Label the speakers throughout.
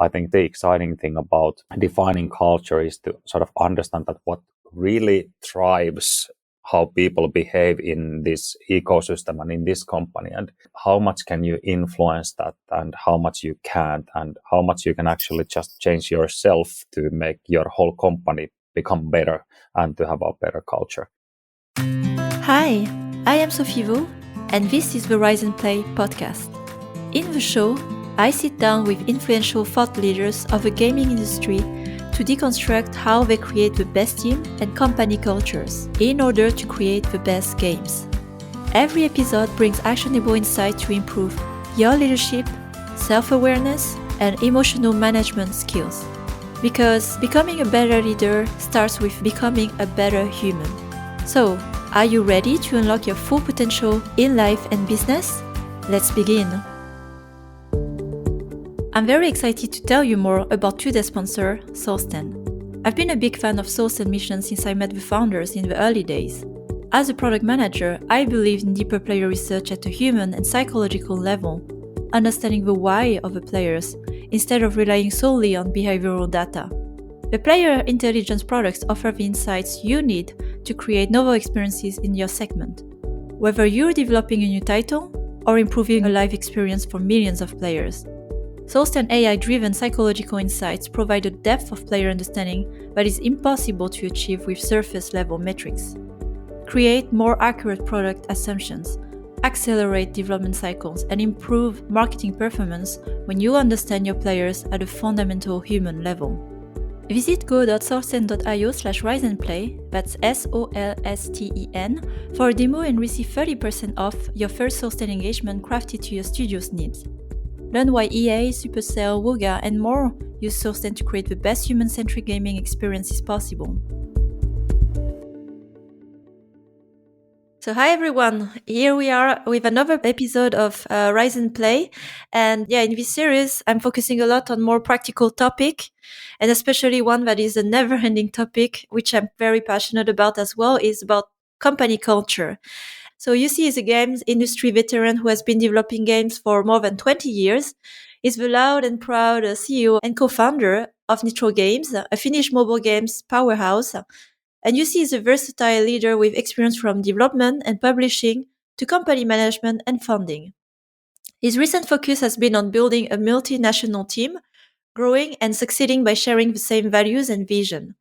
Speaker 1: I think the exciting thing about defining culture is to sort of understand that what really drives how people behave in this ecosystem and in this company, and how much can you influence that and how much you can't, and how much you can actually just change yourself to make your whole company become better and to have a better culture.
Speaker 2: Hi, I am Sophie Vaux, and this is the Rise and Play podcast. In the show, I sit down with influential thought leaders of the gaming industry to deconstruct how they create the best team and company cultures in order to create the best games. Every episode brings actionable insight to improve your leadership, self-awareness, and emotional management skills. Because becoming a better leader starts with becoming a better human. So, are you ready to unlock your full potential in life and business? Let's begin. I'm very excited to tell you more about today's sponsor, Soulsten. I've been a big fan of Soulsten Mission since I met the founders in the early days. As a product manager, I believe in deeper player research at a human and psychological level, understanding the why of the players instead of relying solely on behavioral data. The player intelligence products offer the insights you need to create novel experiences in your segment. Whether you're developing a new title or improving a live experience for millions of players, Soulsten AI-driven psychological insights provide a depth of player understanding that is impossible to achieve with surface-level metrics. Create more accurate product assumptions, accelerate development cycles, and improve marketing performance when you understand your players at a fundamental human level. Visit go.soulsten.io/riseandplay, that's SOLSTEN, for a demo and receive 30% off your first Soulsten engagement crafted to your studio's needs. Learn why EA, Supercell, Wooga, and more use Soulsten to create the best human-centric gaming experiences possible. So hi everyone, here we are with another episode of Rise and Play. And in this series, I'm focusing a lot on more practical topic, and especially one that is a never-ending topic, which I'm very passionate about as well, is about company culture. So Jussi is a games industry veteran who has been developing games for more than 20 years. He's the loud and proud CEO and co-founder of Nitro Games, a Finnish mobile games powerhouse. And Jussi is a versatile leader with experience from development and publishing to company management and funding. His recent focus has been on building a multinational team, growing and succeeding by sharing the same values and vision.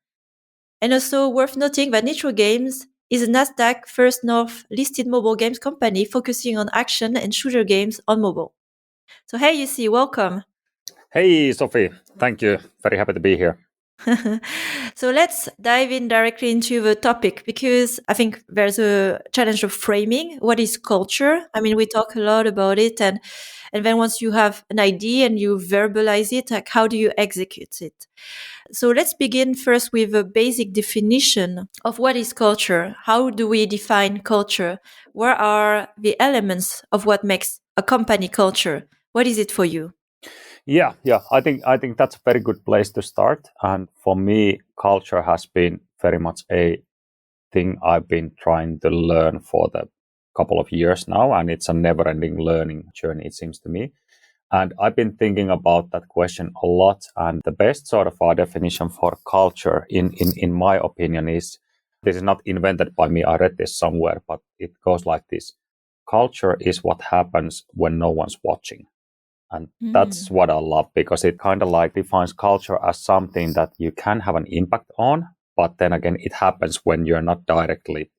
Speaker 2: And also worth noting that Nitro Games is a Nasdaq First North listed mobile games company focusing on action and shooter games on mobile. So hey Jussi, welcome.
Speaker 1: Hey Sophie, thank you. Very happy to be here.
Speaker 2: So let's dive in directly into the topic, because I think there's a challenge of framing. What is culture? I mean, we talk a lot about it, and then once you have an idea and you verbalize it, like how do you execute it? So let's begin first with a basic definition of what is culture. How do we define culture? Where are the elements of what makes a company culture? What is it for you?
Speaker 1: Yeah. I think that's a very good place to start. And for me, culture has been very much a thing I've been trying to learn for the couple of years now, and it's a never-ending learning journey, it seems to me. And I've been thinking about that question a lot. And the best sort of definition for culture, in my opinion, is this is not invented by me. I read this somewhere, but it goes like this: culture is what happens when no one's watching. And that's what I love, because it kind of like defines culture as something that you can have an impact on, but then again, it happens when you're not directly,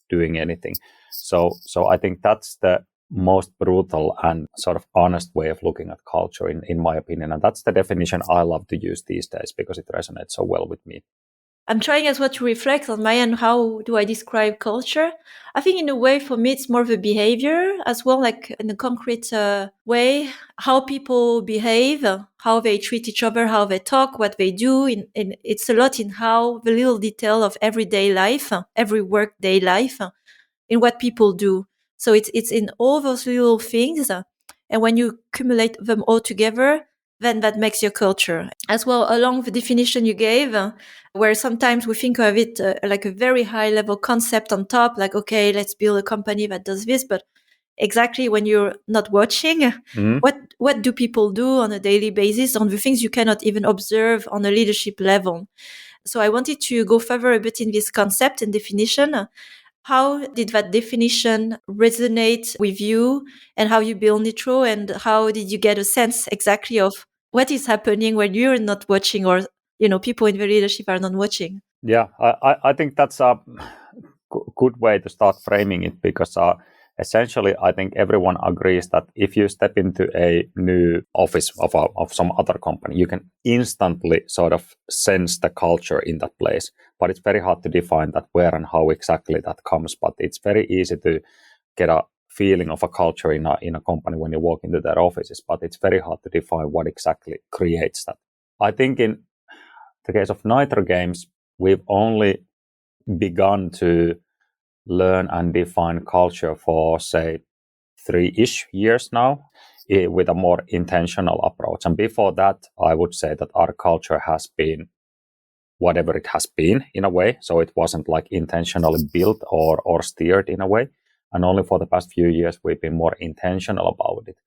Speaker 1: doing anything. So I think that's the most brutal and sort of honest way of looking at culture, in my opinion. And that's the definition I love to use these days because it resonates so well with me.
Speaker 2: I'm trying as well to reflect on my end. How do I describe culture? I think in a way, for me, it's more of a behavior as well, like in a concrete way, how people behave, how they treat each other, how they talk, what they do. It's a lot in how the little detail of everyday life, every workday life, in what people do. So it's in all those little things. And when you accumulate them all together, then that makes your culture. As well, along the definition you gave, where sometimes we think of it like a very high level concept on top, like, okay, let's build a company that does this. But exactly when you're not watching. What do people do on a daily basis on the things you cannot even observe on a leadership level? So I wanted to go further a bit in this concept and definition. How did that definition resonate with you and how you build Nitro, and how did you get a sense exactly of what is happening when you're not watching, or people in the leadership are not watching?
Speaker 1: Yeah, I think that's a good way to start framing it, because essentially I think everyone agrees that if you step into a new office of some other company, you can instantly sort of sense the culture in that place. But it's very hard to define that where and how exactly that comes. But it's very easy to get a feeling of a culture in a company when you walk into their offices. But it's very hard to define what exactly creates that. I think in the case of Nitro Games, we've only begun to learn and define culture for, say, 3-ish years now, with a more intentional approach. And before that, I would say that our culture has been whatever it has been in a way. So it wasn't like intentionally built or steered in a way. And only for the past few years, we've been more intentional about it.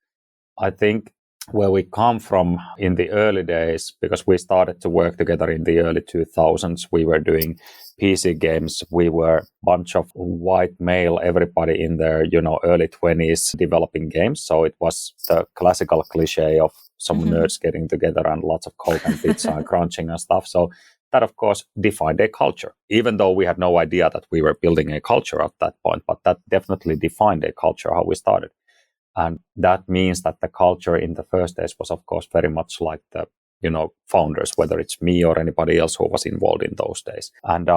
Speaker 1: I think where we come from in the early days, because we started to work together in the early 2000s, we were doing PC games. We were a bunch of white male, everybody in their early 20s developing games. So it was the classical cliche of some nerds getting together and lots of Coke and pizza and crunching and stuff. So that, of course, defined a culture, even though we had no idea that we were building a culture at that point. But that definitely defined a culture, how we started. And that means that the culture in the first days was, of course, very much like the, founders, whether it's me or anybody else who was involved in those days. And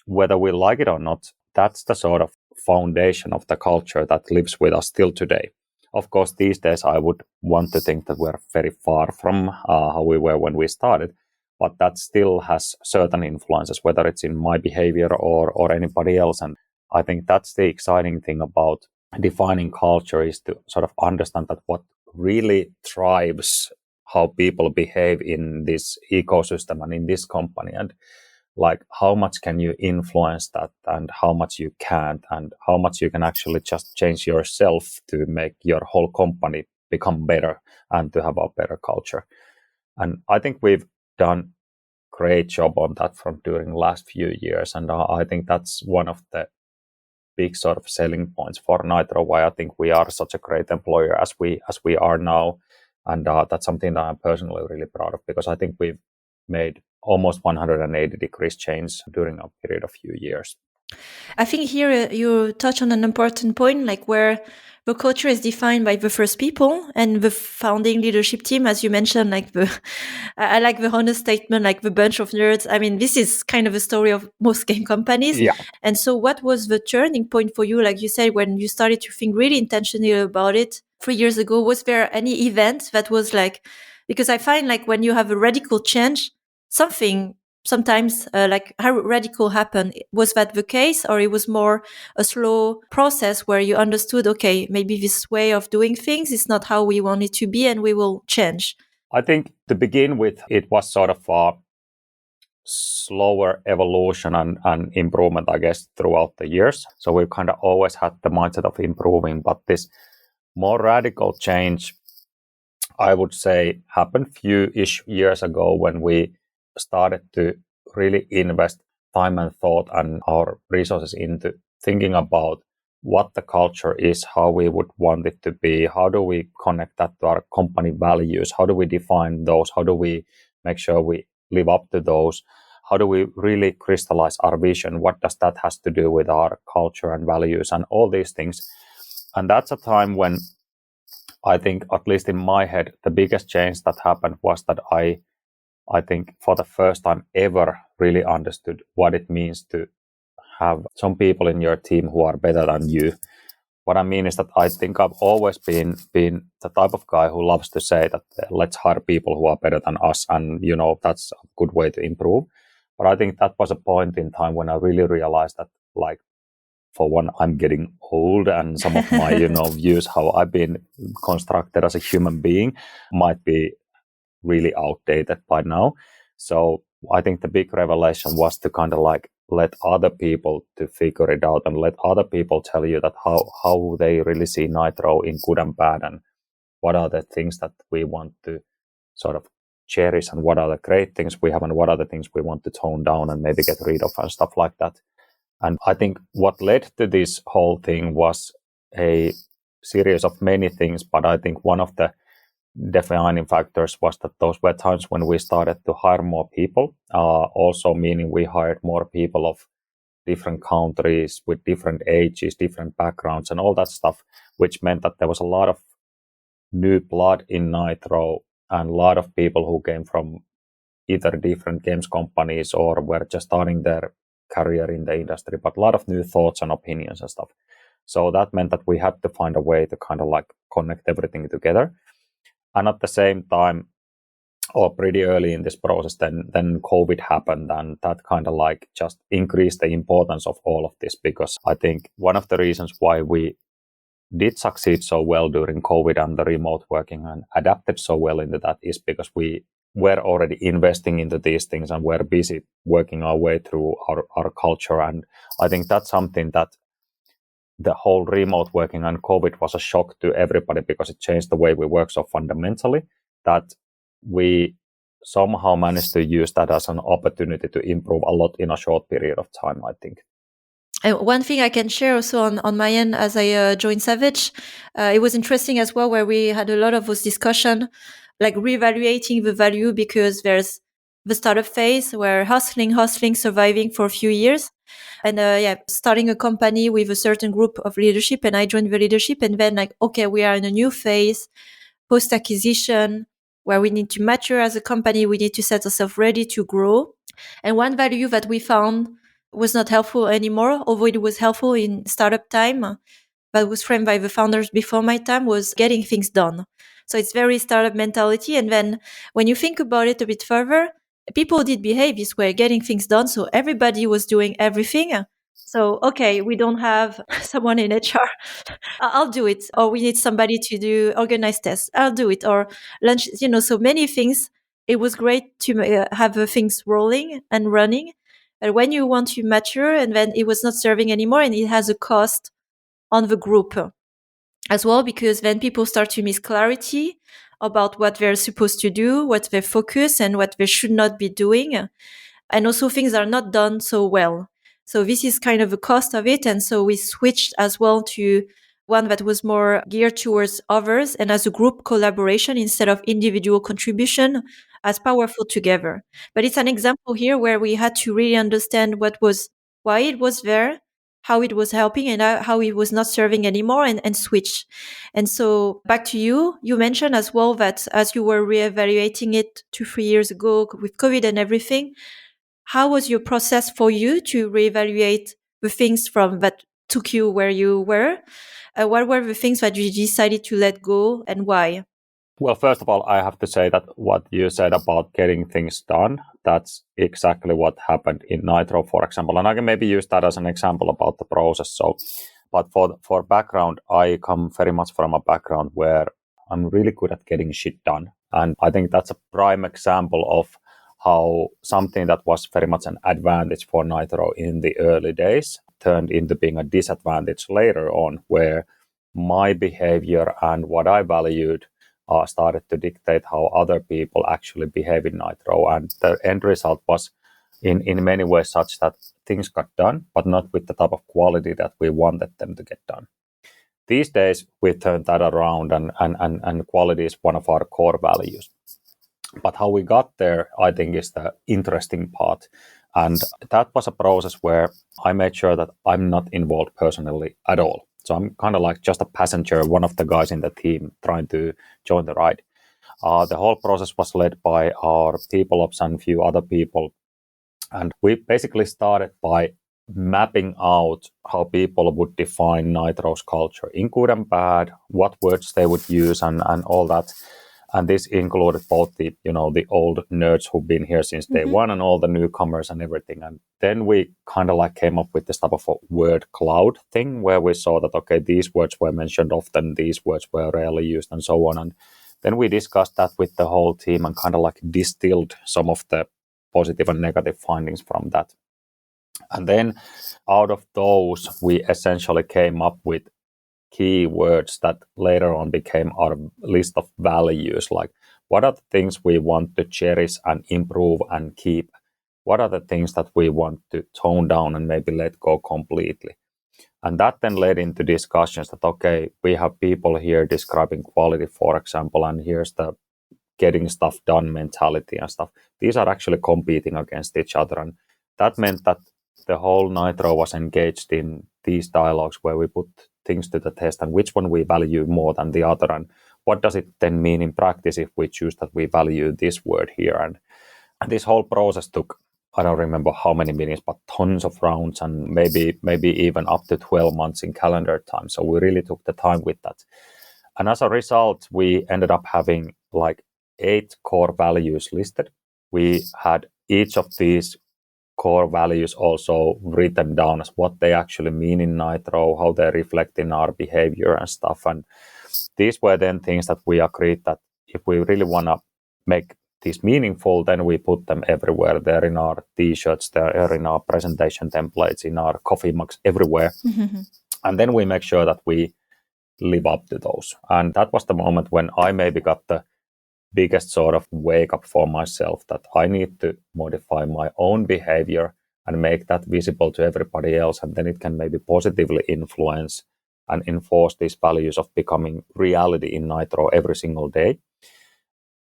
Speaker 1: whether we like it or not, that's the sort of foundation of the culture that lives with us still today. Of course, these days, I would want to think that we're very far from how we were when we started, but that still has certain influences, whether it's in my behavior or anybody else. And I think that's the exciting thing about defining culture, is to sort of understand that what really drives how people behave in this ecosystem and in this company, and like how much can you influence that and how much you can't, and how much you can actually just change yourself to make your whole company become better and to have a better culture. And I think we've done great job on that from during the last few years, and I think that's one of the big sort of selling points for Nitro, why I think we are such a great employer as we are now. And that's something that I'm personally really proud of, because I think we've made almost 180 degrees change during a period of few years.
Speaker 2: I think here you touch on an important point, like where the culture is defined by the first people and the founding leadership team, as you mentioned, like I like the honest statement, like the bunch of nerds. I mean, this is kind of a story of most game companies.
Speaker 1: Yeah.
Speaker 2: And so what was the turning point for you? Like you said, when you started to think really intentionally about it 3 years ago, was there any event that was like, because I find like when you have a radical change, something sometimes like how radical happened. Was that the case, or it was more a slow process where you understood, okay, maybe this way of doing things is not how we want it to be and we will change?
Speaker 1: I think to begin with, it was sort of a slower evolution and improvement, I guess, throughout the years. So we've kind of always had the mindset of improving, but this more radical change, I would say, happened few-ish years ago when we started to really invest time and thought and our resources into thinking about what the culture is, how we would want it to be, how do we connect that to our company values, how do we define those, how do we make sure we live up to those, how do we really crystallize our vision, what does that has to do with our culture and values and all these things. And that's a time when I think, at least in my head, the biggest change that happened was that I think for the first time ever really understood what it means to have some people in your team who are better than you. What I mean is that I think I've always been the type of guy who loves to say that let's hire people who are better than us, and that's a good way to improve. But I think that was a point in time when I really realized that, like, for one, I'm getting old, and some of my views how I've been constructed as a human being might be really outdated by now. So I think the big revelation was to kind of like let other people to figure it out and let other people tell you that how they really see Nitro in good and bad, and what are the things that we want to sort of cherish, and what are the great things we have, and what are the things we want to tone down and maybe get rid of and stuff like that. And I think what led to this whole thing was a series of many things, but I think one of the defining factors was that those were times when we started to hire more people, also meaning we hired more people of different countries with different ages, different backgrounds, and all that stuff, which meant that there was a lot of new blood in Nitro and a lot of people who came from either different games companies or were just starting their career in the industry, but a lot of new thoughts and opinions and stuff. So that meant that we had to find a way to kind of like connect everything together. And at the same time, or pretty early in this process, then COVID happened, and that kind of like just increased the importance of all of this, because I think one of the reasons why we did succeed so well during COVID and the remote working and adapted so well into that is because we were already investing into these things and we're busy working our way through our culture. And I think that's something that the whole remote working and COVID was a shock to everybody, because it changed the way we work so fundamentally that we somehow managed to use that as an opportunity to improve a lot in a short period of time, I think.
Speaker 2: One thing I can share also on my end as I joined Savage, it was interesting as well, where we had a lot of those discussion, like reevaluating the value, because there's the startup phase where hustling, surviving for a few years. And starting a company with a certain group of leadership, and I joined the leadership, and then like, okay, we are in a new phase, post-acquisition, where we need to mature as a company, we need to set ourselves ready to grow. And one value that we found was not helpful anymore, although it was helpful in startup time, that was framed by the founders before my time, was getting things done. So it's very startup mentality. And then when you think about it a bit further, people did behave this way, getting things done. So everybody was doing everything. So, okay, we don't have someone in HR. I'll do it. Or we need somebody to do organized tests. I'll do it. Or lunch, so many things. It was great to have things rolling and running. But when you want to mature, and then it was not serving anymore, and it has a cost on the group as well, because then people start to miss clarity about what they're supposed to do, what their focus, and what they should not be doing. And also things are not done so well. So this is kind of a cost of it. And so we switched as well to one that was more geared towards others and as a group collaboration instead of individual contribution, as powerful together. But it's an example here where we had to really understand why it was there, how it was helping, and how it was not serving anymore, and switch. And so back to you, you mentioned as well that as you were reevaluating it 2-3 years ago with COVID and everything, how was your process for you to reevaluate the things from that took you where you were? What were the things that you decided to let go, and why?
Speaker 1: Well, first of all, I have to say that what you said about getting things done, that's exactly what happened in Nitro, for example. And I can maybe use that as an example about the process. So, but for background, I come very much from a background where I'm really good at getting shit done. And I think that's a prime example of how something that was very much an advantage for Nitro in the early days turned into being a disadvantage later on, where my behavior and what I valued started to dictate how other people actually behave in Nitro. And the end result was in many ways such that things got done, but not with the type of quality that we wanted them to get done. These days, we turned that around, and quality is one of our core values. But how we got there, I think, is the interesting part. And that was a process where I made sure that I'm not involved personally at all. So I'm kind of like just a passenger, one of the guys in the team trying to join the ride. The whole process was led by our people ops and a few other people. And we basically started by mapping out how people would define Nitro's culture in good and bad, what words they would use, and all that. And this included both the old nerds who've been here since day one and all the newcomers and everything. And then we kind of like came up with this type of a word cloud thing where we saw that, okay, these words were mentioned often, these words were rarely used, and so on. And then we discussed that with the whole team and kind of like distilled some of the positive and negative findings from that. And then out of those, we essentially came up with keywords that later on became our list of values. Like, what are the things we want to cherish and improve and keep? What are the things that we want to tone down and maybe let go completely? And that then led into discussions that, okay, we have people here describing quality, for example, and here's the getting stuff done mentality and stuff. These are actually competing against each other. And that meant that the whole Nitro was engaged in these dialogues where we put things to the test and which one we value more than the other. And what does it then mean in practice if we choose that we value this word here? And this whole process took, I don't remember how many meetings, but tons of rounds and maybe even up to 12 months in calendar time. So we really took the time with that. And as a result, we ended up having like 8 core values listed. We had each of these core values also written down as what they actually mean in Nitro, how they reflect in our behavior and stuff. And these were then things that we agreed that if we really want to make these meaningful, then we put them everywhere. They're in our t-shirts, they're in our presentation templates, in our coffee mugs, everywhere.
Speaker 2: Mm-hmm.
Speaker 1: And then we make sure that we live up to those. And that was the moment when I maybe got the biggest sort of wake up for myself that I need to modify my own behavior and make that visible to everybody else. And then it can maybe positively influence and enforce these values of becoming reality in Nitro every single day.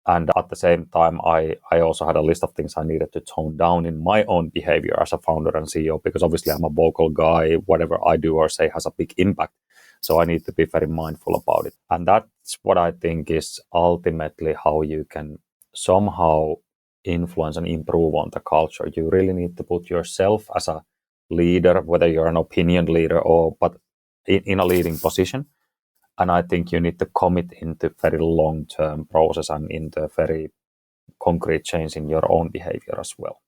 Speaker 1: And at the same time, I also had a list of things I needed to tone down in my own behavior as a founder and CEO, because obviously I'm a vocal guy. Whatever I do or say has a big impact. So I need to be very mindful about it. And that's what I think is ultimately how you can somehow influence and improve on the culture. You really need to put yourself as a leader, whether you're an opinion leader but in a leading position. And I think you need to commit into very long-term process and into very concrete change in your own behavior as well.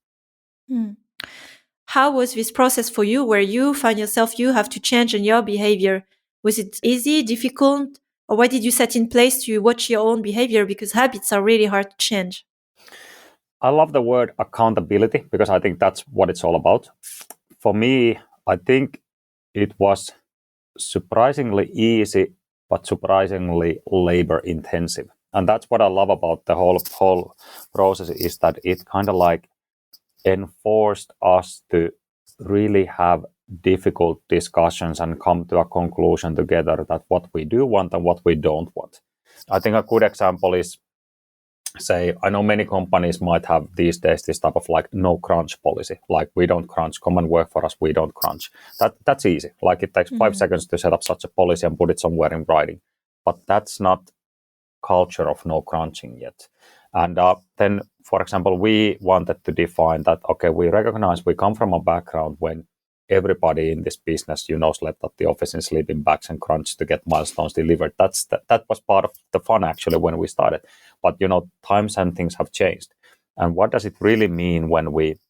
Speaker 2: How was this process for you where you find yourself, you have to change in your behavior? Was it easy, difficult, or what did you set in place to watch your own behavior? Because habits are really hard to change.
Speaker 1: I love the word accountability because I think that's what it's all about. For me, I think it was surprisingly easy, but surprisingly labor intensive. And that's what I love about the whole process, is that it kind of like enforced us to really have difficult discussions and come to a conclusion together that what we do want and what we don't want. I think a good example is, say, I know many companies might have these days this type of like no crunch policy, like we don't crunch, come and work for us, we don't crunch. That's easy. Like it takes 5 seconds to set up such a policy and put it somewhere in writing. But that's not culture of no crunching yet. And then, for example, we wanted to define that, okay, we recognize we come from a background when everybody in this business, slept at the office in sleeping bags and crunched to get milestones delivered. That was part of the fun actually when we started. But, times and things have changed. And what does it really mean when we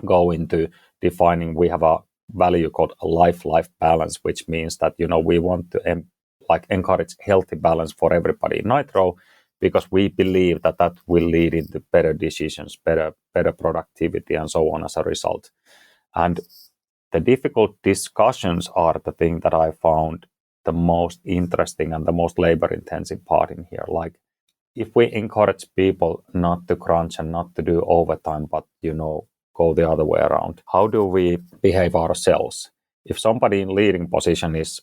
Speaker 1: go into defining, we have a value called a life balance, which means that, we want to encourage healthy balance for everybody in Nitro, because we believe that will lead into better decisions, better productivity, and so on as a result. And the difficult discussions are the thing that I found the most interesting and the most labor-intensive part in here. Like, if we encourage people not to crunch and not to do overtime, but, go the other way around, how do we behave ourselves? If somebody in leading position is,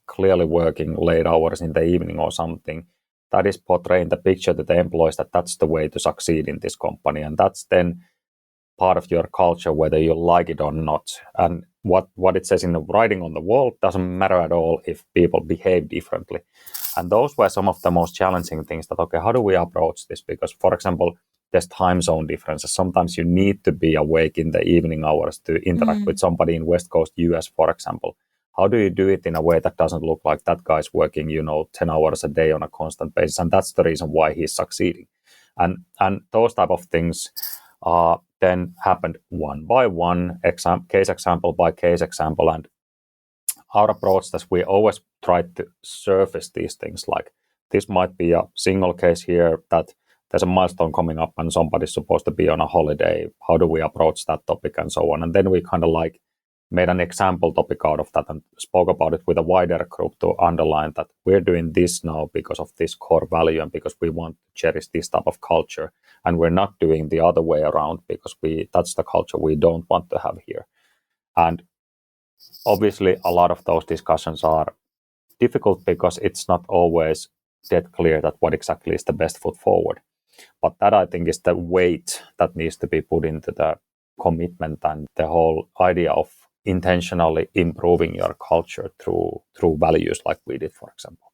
Speaker 1: clearly working late hours in the evening or something, that is portraying the picture to the employees that that's the way to succeed in this company. And that's then part of your culture, whether you like it or not. And what it says in the writing on the wall doesn't matter at all if people behave differently. And those were some of the most challenging things that, okay, how do we approach this? Because, for example, there's time zone differences. Sometimes you need to be awake in the evening hours to interact with somebody in West Coast US, for example. How do you do it in a way that doesn't look like that guy's working, 10 hours a day on a constant basis? And that's the reason why he's succeeding. And those type of things then happened one by one, case example by case example. And our approach is we always try to surface these things. Like, this might be a single case here that there's a milestone coming up and somebody's supposed to be on a holiday. How do we approach that topic and so on? And then we kind of like made an example topic out of that and spoke about it with a wider group to underline that we're doing this now because of this core value and because we want to cherish this type of culture. And we're not doing the other way around because that's the culture we don't want to have here. And obviously, a lot of those discussions are difficult because it's not always dead clear that what exactly is the best foot forward. But that, I think, is the weight that needs to be put into the commitment and the whole idea of intentionally improving your culture through values like we did, for example.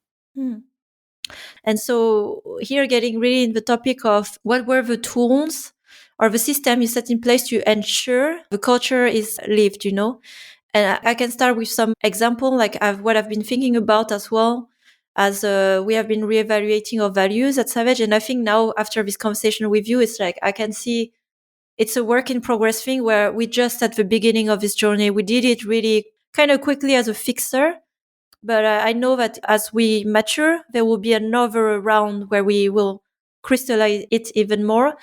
Speaker 2: And so here, getting really in the topic of what were the tools or the system you set in place to ensure the culture is lived, And I can start with some example, like what I've been thinking about as well, as we have been reevaluating our values at Savage. And I think now, after this conversation with you, it's like I can see it's a work in progress thing where we just at the beginning of this journey, we did it really kind of quickly as a fixer. But I know that as we mature, there will be another round where we will crystallize it even more.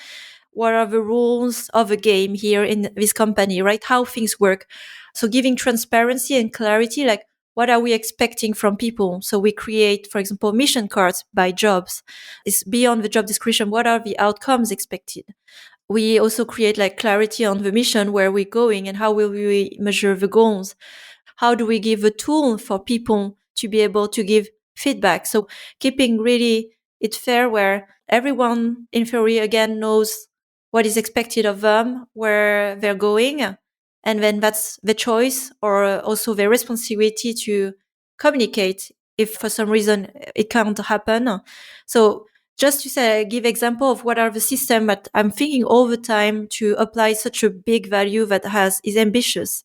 Speaker 2: What are the rules of the game here in this company, right? How things work. So giving transparency and clarity, like what are we expecting from people? So we create, for example, mission cards by jobs. It's beyond the job description. What are the outcomes expected? We also create like clarity on the mission, where we're going and how will we measure the goals? How do we give a tool for people to be able to give feedback? So keeping really it fair where everyone in theory again knows what is expected of them, where they're going. And then that's the choice or also their responsibility to communicate if for some reason it can't happen. So just to say, give example of what are the system that I'm thinking all the time to apply such a big value that is ambitious.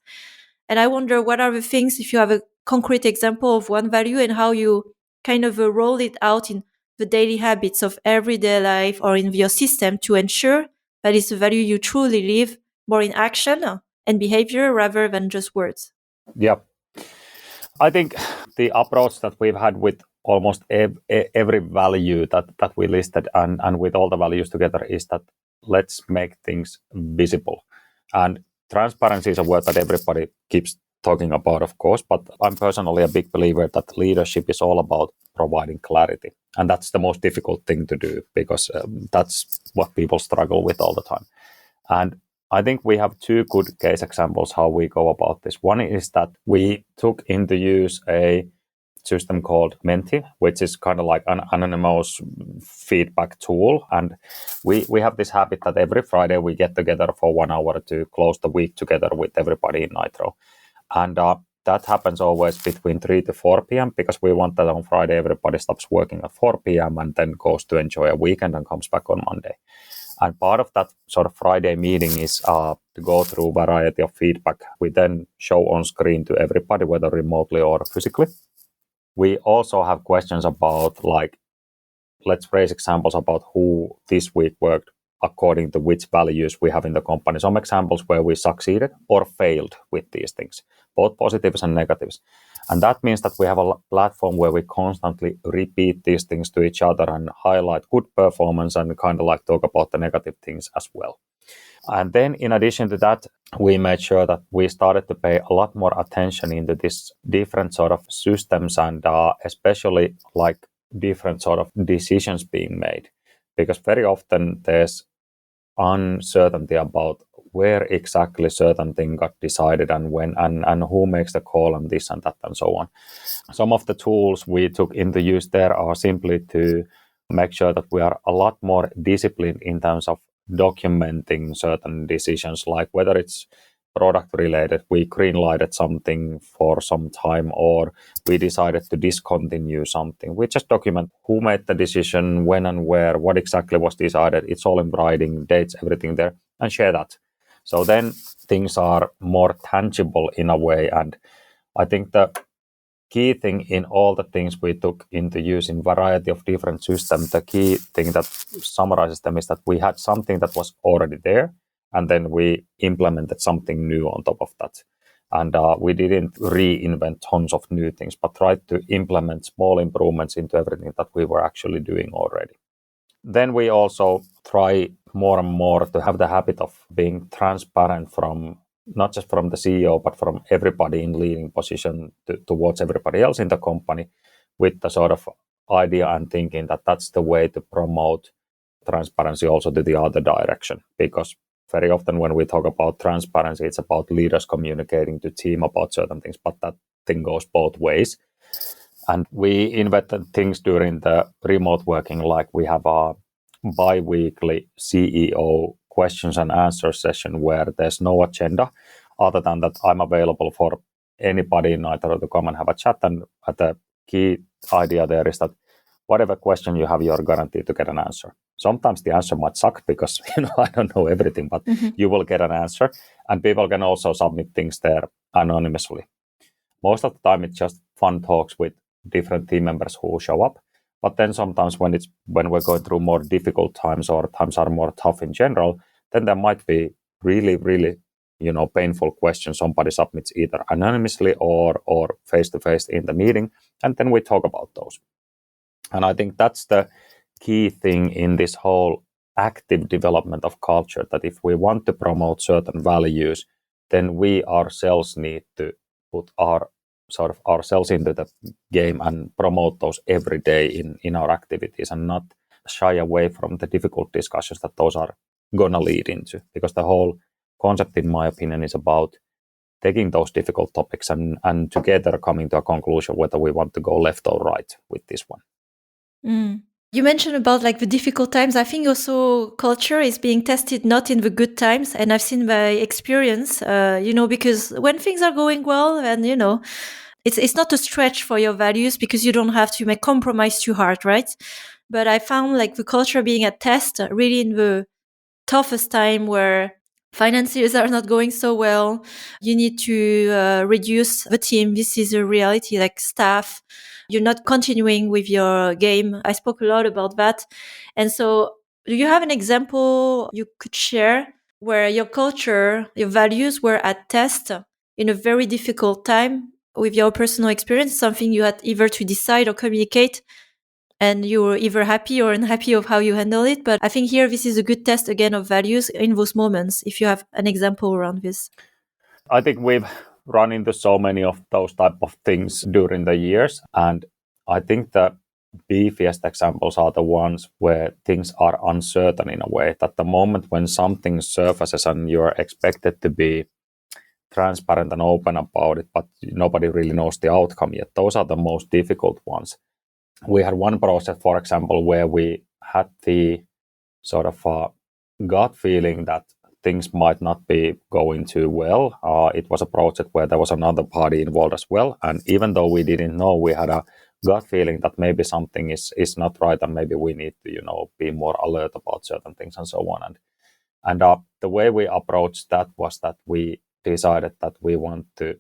Speaker 2: And I wonder what are the things, if you have a concrete example of one value and how you kind of roll it out in the daily habits of everyday life or in your system to ensure that it's a value you truly live more in action and behavior rather than just words.
Speaker 1: Yeah. I think the approach that we've had with almost every value that we listed and with all the values together is that let's make things visible. And transparency is a word that everybody keeps talking about, of course, but I'm personally a big believer that leadership is all about providing clarity. And that's the most difficult thing to do because that's what people struggle with all the time. And I think we have two good case examples how we go about this. One is that we took into use a system called Menti, which is kind of like an anonymous feedback tool. And we have this habit that every Friday we get together for 1 hour to close the week together with everybody in Nitro. And that happens always between 3 to 4 p.m. because we want that on Friday everybody stops working at 4 p.m. and then goes to enjoy a weekend and comes back on Monday. And part of that sort of Friday meeting is to go through a variety of feedback. We then show on screen to everybody, whether remotely or physically. We also have questions about, like, let's raise examples about who this week worked according to which values we have in the company. Some examples where we succeeded or failed with these things, both positives and negatives. And that means that we have a platform where we constantly repeat these things to each other and highlight good performance and kind of like talk about the negative things as well. And then in addition to that, we made sure that we started to pay a lot more attention into this different sort of systems and especially like different sort of decisions being made. Because very often there's uncertainty about where exactly certain thing got decided and when and who makes the call on this and that and so on. Some of the tools we took into use there are simply to make sure that we are a lot more disciplined in terms of documenting certain decisions, like whether it's product related, we green-lighted something for some time, or we decided to discontinue something. We just document who made the decision, when and where, what exactly was decided. It's all in writing, dates, everything there, and share that. So then things are more tangible in a way. And I think the key thing in all the things we took into use in variety of different systems, the key thing that summarizes them is that we had something that was already there, and then we implemented something new on top of that. And we didn't reinvent tons of new things, but tried to implement small improvements into everything that we were actually doing already. then we also try more and more to have the habit of being transparent from not just from the CEO, but from everybody in leading position towards everybody else in the company, with the sort of idea and thinking that that's the way to promote transparency also to the other direction. Because very often when we talk about transparency, it's about leaders communicating to team about certain things, but that thing goes both ways. And we invented things during the remote working, like we have a bi-weekly CEO questions and answer session where there's no agenda other than that I'm available for anybody in Nitro to come and have a chat. And the key idea there is that whatever question you have, you're guaranteed to get an answer. Sometimes the answer might suck because I don't know everything, but you will get an answer. And people can also submit things there anonymously. Most of the time, it's just fun talks with different team members who show up. But then sometimes when we're going through more difficult times or times are more tough in general, then there might be really, really, painful questions somebody submits either anonymously or face-to-face in the meeting. And then we talk about those. And I think that's the key thing in this whole active development of culture, that if we want to promote certain values, then we ourselves need to put ourselves into the game and promote those every day in our activities, and not shy away from the difficult discussions that those are gonna lead into. Because the whole concept, in my opinion, is about taking those difficult topics and together coming to a conclusion whether we want to go left or right with this one.
Speaker 2: You mentioned about like the difficult times. I think also culture is being tested not in the good times, and I've seen by experience, because when things are going well, and it's not a stretch for your values because you don't have to make compromise too hard, right? But I found like the culture being a test really in the toughest time where finances are not going so well. You need to reduce the team. This is a reality, like staff. You're not continuing with your game. I spoke a lot about that. And so do you have an example you could share where your culture, your values were at test in a very difficult time with your personal experience, something you had either to decide or communicate, and you were either happy or unhappy of how you handle it? But I think here this is a good test again of values in those moments, if you have an example around this.
Speaker 1: I think we've run into so many of those type of things during the years, and I think the beefiest examples are the ones where things are uncertain in a way, that the moment when something surfaces and you're expected to be transparent and open about it, but nobody really knows the outcome yet, those are the most difficult ones. We had one process, for example, where we had the sort of gut feeling that things might not be going too well. It was a project where there was another party involved as well. And even though we didn't know, we had a gut feeling that maybe something is not right and maybe we need to, be more alert about certain things and so on. And the way we approached that was that we decided that we want to,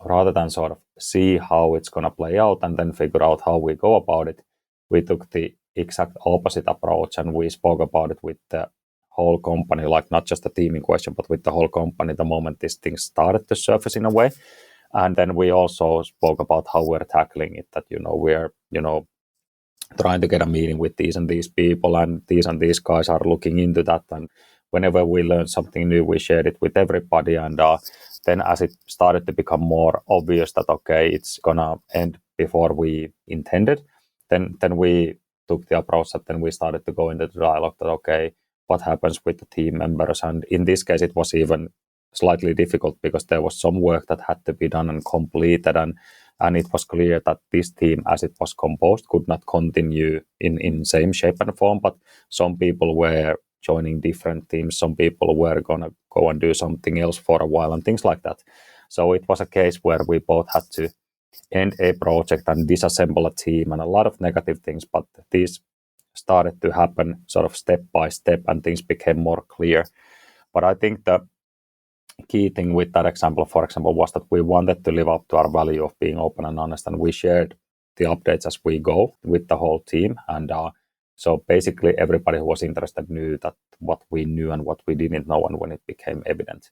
Speaker 1: rather than sort of see how it's going to play out and then figure out how we go about it, we took the exact opposite approach and we spoke about it with the whole company, like not just the team in question, but with the whole company the moment these things started to surface in a way. And then we also spoke about how we're tackling it, that, we're, trying to get a meeting with these and these people, and these guys are looking into that. And whenever we learned something new, we shared it with everybody. And then as it started to become more obvious that, okay, it's going to end before we intended, then we took the approach that then we started to go into the dialogue that, okay, what happens with the team members? And in this case, it was even slightly difficult because there was some work that had to be done and completed. And it was clear that this team, as it was composed, could not continue in same shape and form. But some people were joining different teams. Some people were going to go and do something else for a while and things like that. So it was a case where we both had to end a project and disassemble a team and a lot of negative things. But these started to happen sort of step by step and things became more clear. But I think the key thing with that example, for example, was that we wanted to live up to our value of being open and honest, and we shared the updates as we go with the whole team. And so basically everybody who was interested knew that what we knew and what we didn't know, and when it became evident.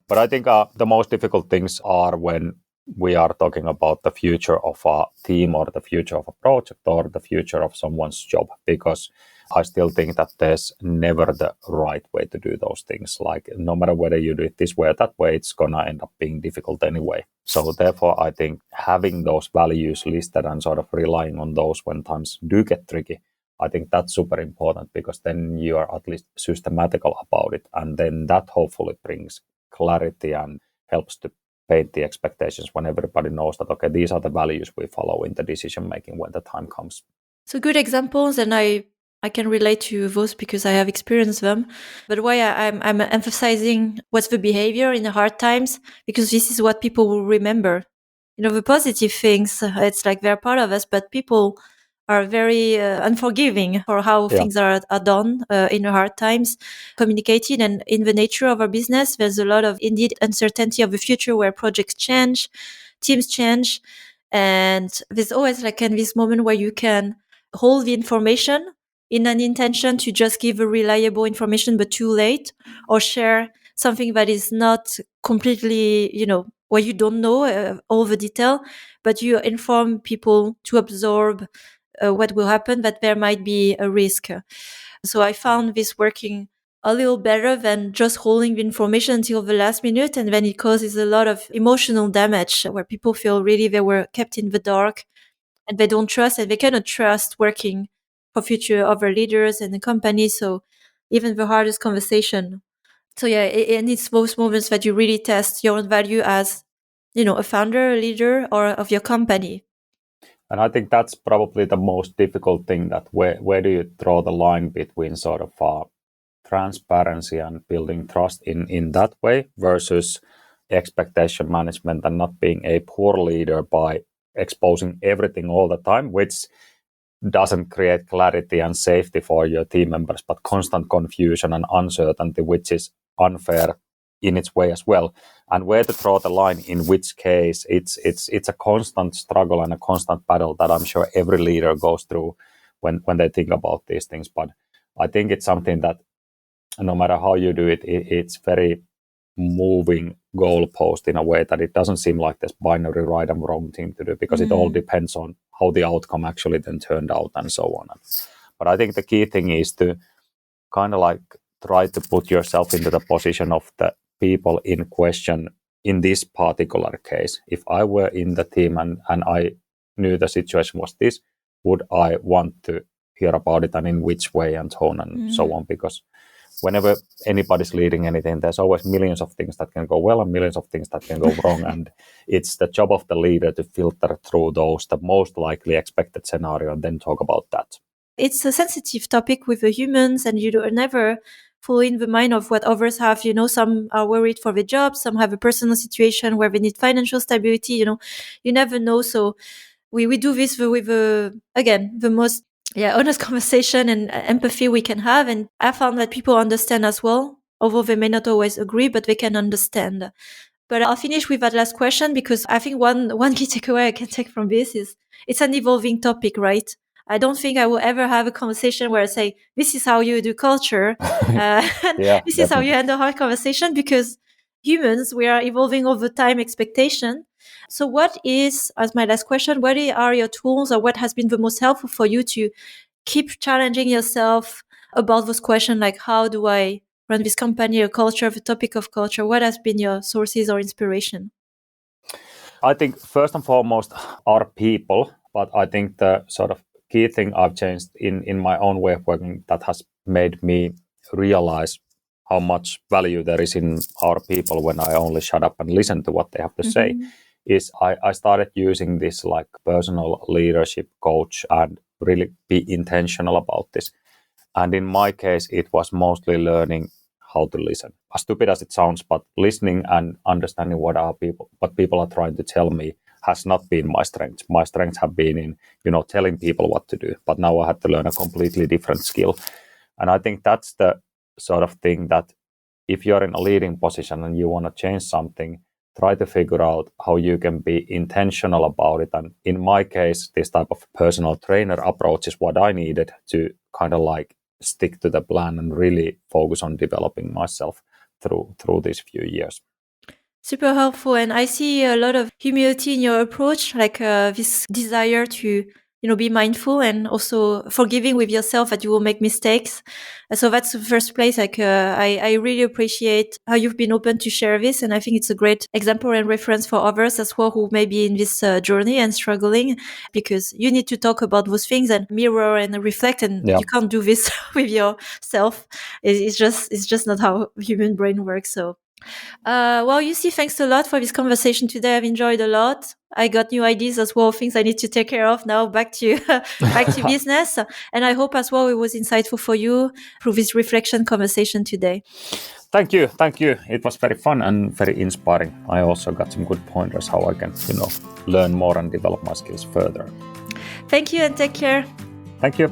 Speaker 1: But I think the most difficult things are when we are talking about the future of a team or the future of a project or the future of someone's job, because I still think that there's never the right way to do those things. Like no matter whether you do it this way or that way, it's gonna end up being difficult anyway. So therefore, I think having those values listed and sort of relying on those when times do get tricky, I think that's super important, because then you are at least systematical about it. And then that hopefully brings clarity and helps to paint the expectations when everybody knows that, okay, these are the values we follow in the decision making when the time comes.
Speaker 2: So good examples, and I can relate to those because I have experienced them. But why I'm emphasizing what's the behavior in the hard times, because this is what people will remember. The positive things, it's like they're part of us, but people are very unforgiving for how things are done in the hard times, communicated. And in the nature of our business, there's a lot of indeed uncertainty of the future where projects change, teams change. And there's always like in this moment where you can hold the information in an intention to just give a reliable information, but too late, or share something that is not completely, where you don't know all the detail, but you inform people to absorb what will happen, that there might be a risk. So I found this working a little better than just holding the information until the last minute. And then it causes a lot of emotional damage where people feel really they were kept in the dark and they don't trust, and they cannot trust working for future other leaders in the company. So even the hardest conversation. So yeah, and it's those moments that you really test your own value as, a founder, a leader, or of your company.
Speaker 1: And I think that's probably the most difficult thing, that where do you draw the line between sort of transparency and building trust in that way versus expectation management and not being a poor leader by exposing everything all the time, which doesn't create clarity and safety for your team members, but constant confusion and uncertainty, which is unfair in its way as well. And where to draw the line in which case, it's a constant struggle and a constant battle that I'm sure every leader goes through when they think about these things. But I think it's something that no matter how you do it, it's very moving goalpost in a way that it doesn't seem like there's binary right and wrong thing to do, because it all depends on how the outcome actually then turned out and so on. But I think the key thing is to kind of like try to put yourself into the position of the people in question in this particular case. If I were in the team and I knew the situation was this, would I want to hear about it and in which way and tone and so on? Because whenever anybody's leading anything, there's always millions of things that can go well and millions of things that can go wrong. And it's the job of the leader to filter through those, the most likely expected scenario, and then talk about that.
Speaker 2: It's a sensitive topic with the humans, and you don't never fully in the mind of what others have. Some are worried for the job, some have a personal situation where they need financial stability. You never know. So we do this with again the most honest conversation and empathy we can have. And I found that people understand as well, although they may not always agree, but they can understand. But I'll finish with that last question, because I think one key takeaway I can take from this is it's an evolving topic, right? I don't think I will ever have a conversation where I say, this is how you do culture. This is how you handle hard conversation, because humans, we are evolving over time expectation. So what is, as my last question, what are your tools, or what has been the most helpful for you to keep challenging yourself about those questions, like how do I run this company, or culture, the topic of culture? What has been your sources or inspiration?
Speaker 1: I think first and foremost are people, but I think the sort of key thing I've changed in my own way of working that has made me realize how much value there is in our people when I only shut up and listen to what they have to say is I started using this like personal leadership coach and really be intentional about this. And in my case, it was mostly learning how to listen. As stupid as it sounds, but listening and understanding what people are trying to tell me has not been my strength. My strengths have been in, telling people what to do. But now I had to learn a completely different skill. And I think that's the sort of thing that if you're in a leading position and you want to change something, try to figure out how you can be intentional about it. And in my case, this type of personal trainer approach is what I needed to kind of like stick to the plan and really focus on developing myself through these few years.
Speaker 2: Super helpful. And I see a lot of humility in your approach, like this desire to be mindful and also forgiving with yourself that you will make mistakes. So that's the first place. I really appreciate how you've been open to share this. And I think it's a great example and reference for others as well who may be in this journey and struggling, because you need to talk about those things and mirror and reflect. And you can't do this with yourself. It's just not how human brain works. So well, Jussi, thanks a lot for this conversation today. I've enjoyed a lot. I got new ideas as well, things I need to take care of now. Back to business, and I hope as well it was insightful for you through this reflection conversation today.
Speaker 1: Thank you. It was very fun and very inspiring. I also got some good pointers how I can, learn more and develop my skills further.
Speaker 2: Thank you and take care.
Speaker 1: Thank you.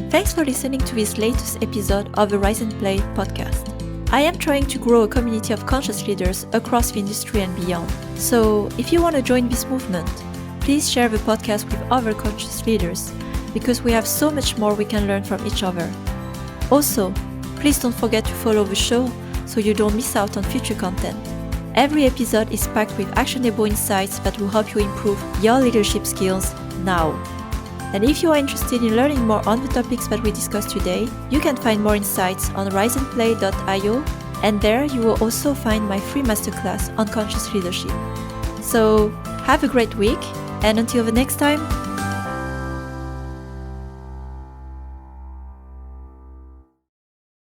Speaker 2: Thanks for listening to this latest episode of the Rise and Play podcast. I am trying to grow a community of conscious leaders across the industry and beyond. So if you want to join this movement, please share the podcast with other conscious leaders, because we have so much more we can learn from each other. Also, please don't forget to follow the show so you don't miss out on future content. Every episode is packed with actionable insights that will help you improve your leadership skills now. And if you are interested in learning more on the topics that we discussed today, you can find more insights on riseandplay.io, and there you will also find my free masterclass on conscious leadership. So have a great week, and until the next time,